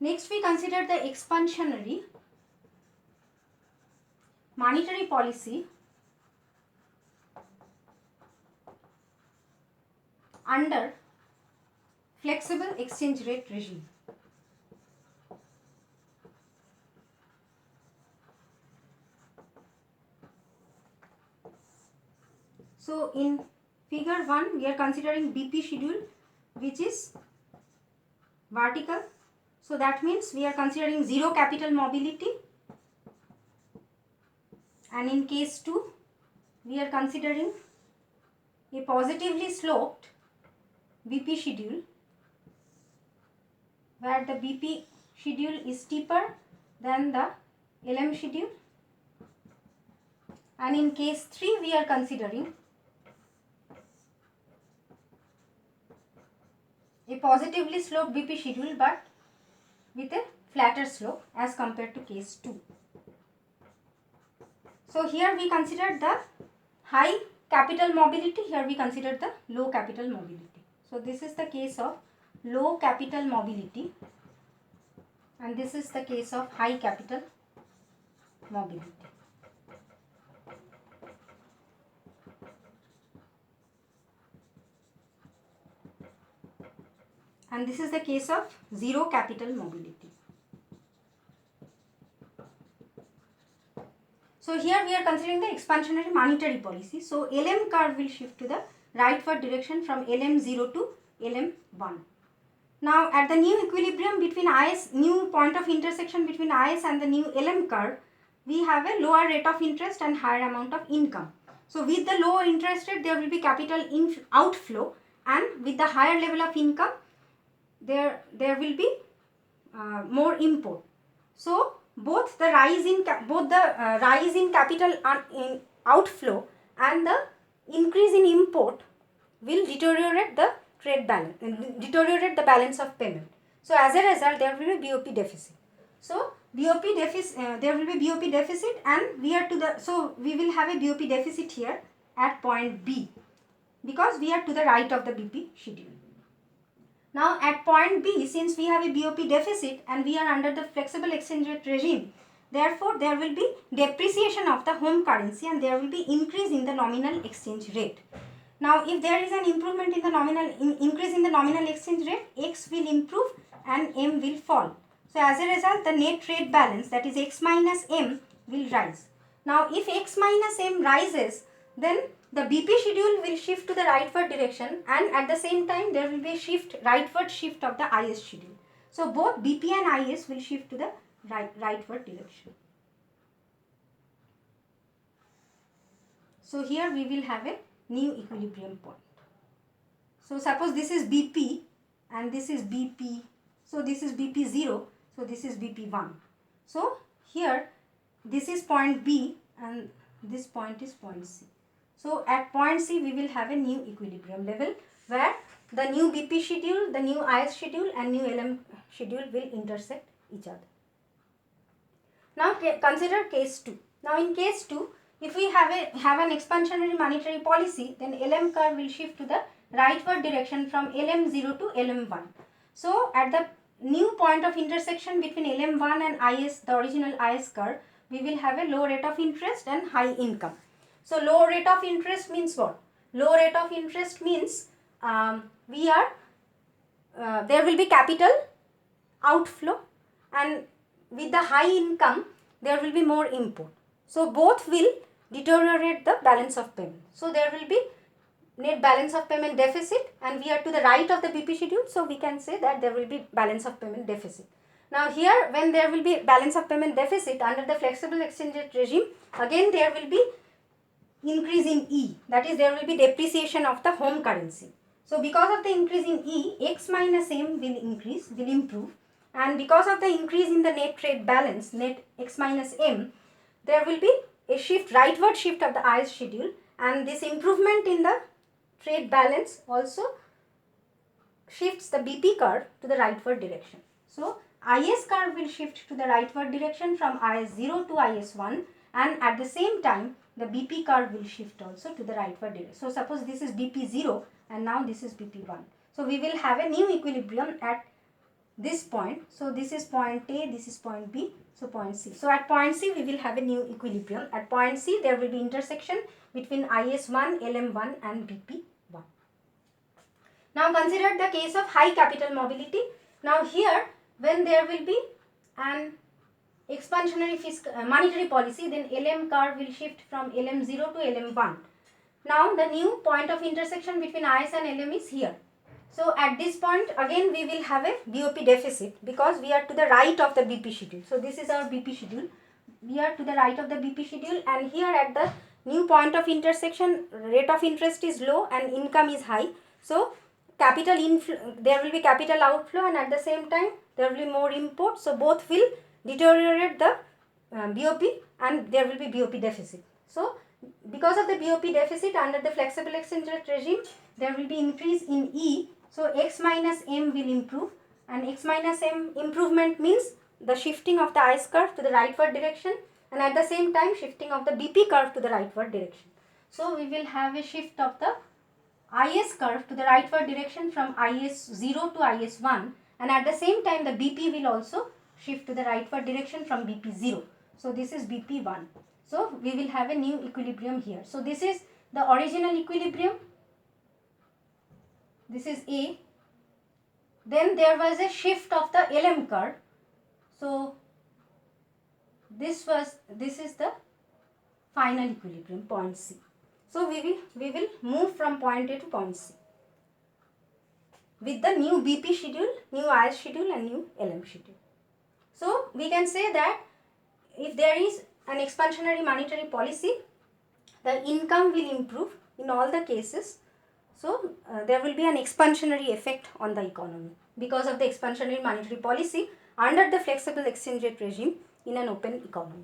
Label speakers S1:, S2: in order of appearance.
S1: Next we consider the expansionary monetary policy under flexible exchange rate regime. So in figure 1 we are considering BP schedule, which is vertical. So that means we are considering zero capital mobility, and in case 2 we are considering a positively sloped BP schedule, where the BP schedule is steeper than the LM schedule, and in case 3 we are considering a positively sloped BP schedule but with a flatter slope as compared to case 2. So here we consider the high capital mobility, here we consider the low capital mobility. So this is the case of low capital mobility and this is the case of high capital mobility. And this is the case of zero capital mobility. So here we are considering the expansionary monetary policy. So LM curve will shift to the rightward direction from LM0 to LM1. Now at the new equilibrium between IS, new point of intersection between IS and the new LM curve, we have a lower rate of interest and higher amount of income. So with the lower interest rate there will be capital outflow, and with the higher level of income there will be more import. So both the rise in capital outflow and the increase in import will deteriorate the trade balance, deteriorate the balance of payment. So as a result there will be BOP deficit. So BOP deficit, there will be BOP deficit, and we will have a BOP deficit here at point B because we are to the right of the BP schedule. Now at point B, since we have a BOP deficit and we are under the flexible exchange rate regime, therefore there will be depreciation of the home currency and there will be increase in the nominal exchange rate. Now if there is an improvement in the increase in the nominal exchange rate, X will improve and M will fall. So as a result the net trade balance, that is X minus M, will rise. Now if X minus M rises, then the BP schedule will shift to the rightward direction, and at the same time there will be a rightward shift of the IS schedule. So both BP and IS will shift to the rightward direction. So here we will have a new equilibrium point. So suppose this is BP and this is BP. So this is BP0. So this is BP1. So here this is point B and this point is point C. So at point C we will have a new equilibrium level where the new BP schedule, the new IS schedule and new LM schedule will intersect each other. Now consider case 2. Now in case 2, if we have an expansionary monetary policy, then LM curve will shift to the rightward direction from LM0 to LM1. So at the new point of intersection between LM1 and IS, the original IS curve, we will have a low rate of interest and high income. So low rate of interest means what? Low rate of interest means there will be capital outflow, and with the high income there will be more import. So both will deteriorate the balance of payment. So there will be net balance of payment deficit, and we are to the right of the BP schedule, so we can say that there will be balance of payment deficit. Now here when there will be balance of payment deficit under the flexible exchange rate regime, again there will be increase in E, that is there will be depreciation of the home currency. So because of the increase in E, X minus M will improve, and because of the increase in the net trade balance, net X minus M, there will be a rightward shift of the IS schedule, and this improvement in the trade balance also shifts the BP curve to the rightward direction. So IS curve will shift to the rightward direction from IS0 to IS1, and at the same time the BP curve will shift also to the rightward direction. So suppose this is BP0 and now this is BP1. So we will have a new equilibrium at this point. So this is point A, this is point B, so point C. So at point C we will have a new equilibrium. At point C there will be intersection between IS1, LM1 and BP1. Now consider the case of high capital mobility. Now here when there will be an expansionary monetary policy, then LM curve will shift from LM0 to LM1. Now the new point of intersection between IS and LM is here. So at this point again we will have a BOP deficit because we are to the right of the BP schedule. So this is our BP schedule. We are to the right of the BP schedule, and here at the new point of intersection rate of interest is low and income is high. So there will be capital outflow, and at the same time there will be more import. So both will deteriorate the BOP and there will be BOP deficit. So because of the BOP deficit under the flexible exchange rate regime, there will be increase in E. So X minus M will improve, and X minus M improvement means the shifting of the IS curve to the rightward direction, and at the same time shifting of the BP curve to the rightward direction. So we will have a shift of the IS curve to the rightward direction from IS0 to IS1, and at the same time the BP will also shift to the rightward direction from BP0. So this is BP1. So we will have a new equilibrium here. So this is the original equilibrium. This is A. Then there was a shift of the LM curve. So this is the final equilibrium, point C. So we will move from point A to point C with the new BP schedule, new IS schedule and new LM schedule. So we can say that if there is an expansionary monetary policy, the income will improve in all the cases. So there will be an expansionary effect on the economy because of the expansionary monetary policy under the flexible exchange rate regime in an open economy.